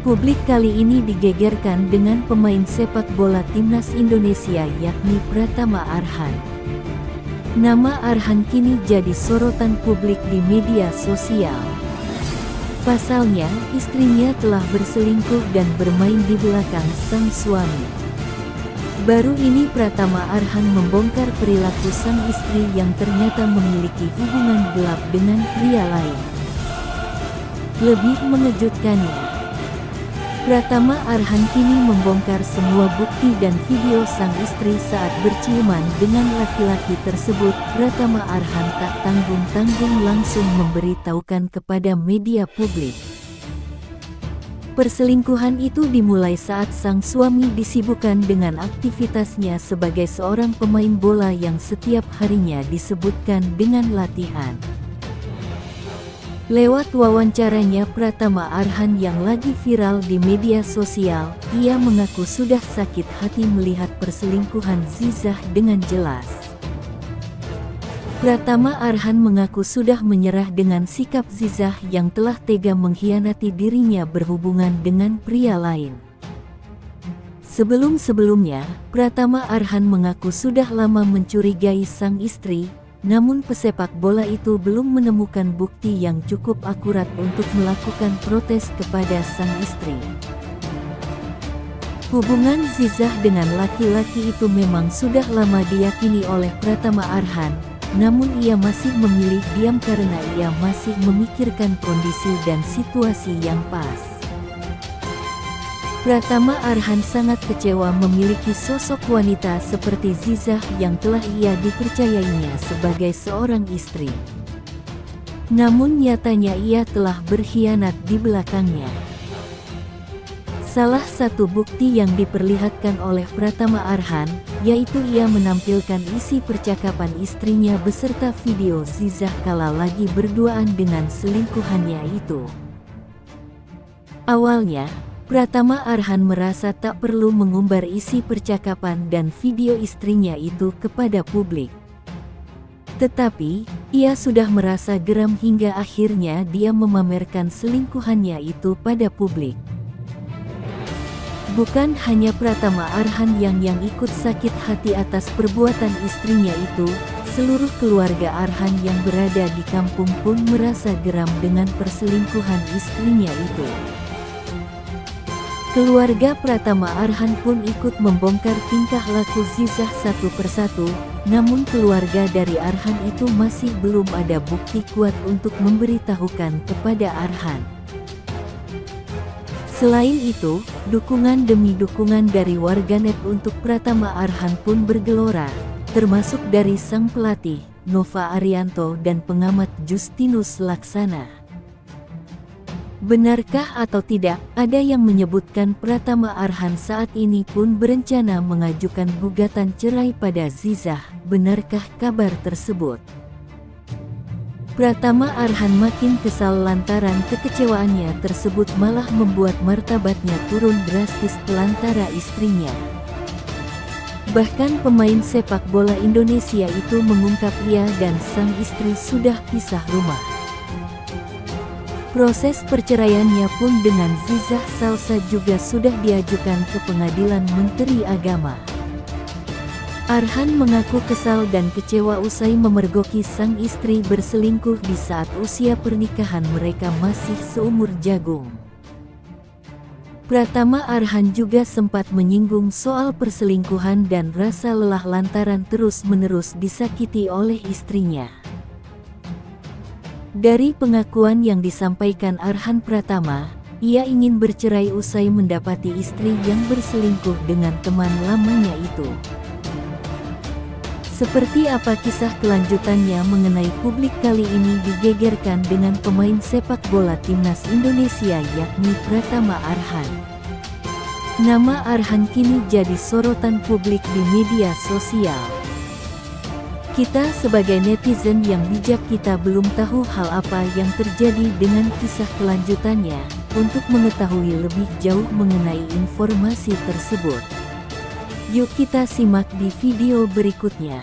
Publik kali ini digegerkan dengan pemain sepak bola timnas Indonesia yakni Pratama Arhan. Nama Arhan kini jadi sorotan publik di media sosial. Pasalnya, istrinya telah berselingkuh dan bermain di belakang sang suami. Baru ini Pratama Arhan membongkar perilaku sang istri yang ternyata memiliki hubungan gelap dengan pria lain. Lebih mengejutkannya, Pratama Arhan kini membongkar semua bukti dan video sang istri saat berciuman dengan laki-laki tersebut. Pratama Arhan tak tanggung-tanggung langsung memberitahukan kepada media publik. Perselingkuhan itu dimulai saat sang suami disibukkan dengan aktivitasnya sebagai seorang pemain bola yang setiap harinya disebutkan dengan latihan. Lewat wawancaranya Pratama Arhan yang lagi viral di media sosial, ia mengaku sudah sakit hati melihat perselingkuhan Zizah dengan jelas. Pratama Arhan mengaku sudah menyerah dengan sikap Zizah yang telah tega mengkhianati dirinya berhubungan dengan pria lain. Sebelum-sebelumnya, Pratama Arhan mengaku sudah lama mencurigai sang istri. Namun pesepak bola itu belum menemukan bukti yang cukup akurat untuk melakukan protes kepada sang istri. Hubungan Zizah dengan laki-laki itu memang sudah lama diyakini oleh Pratama Arhan, namun ia masih memilih diam karena ia masih memikirkan kondisi dan situasi yang pas. Pratama Arhan sangat kecewa memiliki sosok wanita seperti Zizah yang telah ia dipercayainya sebagai seorang istri. Namun nyatanya ia telah berkhianat di belakangnya. Salah satu bukti yang diperlihatkan oleh Pratama Arhan, yaitu ia menampilkan isi percakapan istrinya beserta video Zizah kala lagi berduaan dengan selingkuhannya itu. Awalnya, Pratama Arhan merasa tak perlu mengumbar isi percakapan dan video istrinya itu kepada publik. Tetapi, ia sudah merasa geram hingga akhirnya dia memamerkan selingkuhannya itu pada publik. Bukan hanya Pratama Arhan yang ikut sakit hati atas perbuatan istrinya itu, seluruh keluarga Arhan yang berada di kampung pun merasa geram dengan perselingkuhan istrinya itu. Keluarga Pratama Arhan pun ikut membongkar tingkah laku Zizah satu persatu, namun keluarga dari Arhan itu masih belum ada bukti kuat untuk memberitahukan kepada Arhan. Selain itu, dukungan demi dukungan dari warganet untuk Pratama Arhan pun bergelora, termasuk dari sang pelatih, Nova Arianto dan pengamat Justinus Laksana. Benarkah atau tidak, ada yang menyebutkan Pratama Arhan saat ini pun berencana mengajukan gugatan cerai pada Zizah. Benarkah kabar tersebut? Pratama Arhan makin kesal lantaran kekecewaannya tersebut malah membuat martabatnya turun drastis pelantara istrinya. Bahkan pemain sepak bola Indonesia itu mengungkap ia dan sang istri sudah pisah rumah. Proses perceraiannya pun dengan Zizah Salsa juga sudah diajukan ke Pengadilan Menteri Agama. Arhan mengaku kesal dan kecewa usai memergoki sang istri berselingkuh di saat usia pernikahan mereka masih seumur jagung. Pratama Arhan juga sempat menyinggung soal perselingkuhan dan rasa lelah lantaran terus-menerus disakiti oleh istrinya. Dari pengakuan yang disampaikan Arhan Pratama, ia ingin bercerai usai mendapati istri yang berselingkuh dengan teman lamanya itu. Seperti apa kisah kelanjutannya mengenai publik kali ini digegerkan dengan pemain sepak bola timnas Indonesia yakni Pratama Arhan. Nama Arhan kini jadi sorotan publik di media sosial. Kita sebagai netizen yang bijak kita belum tahu hal apa yang terjadi dengan kisah kelanjutannya. Untuk mengetahui lebih jauh mengenai informasi tersebut, yuk kita simak di video berikutnya.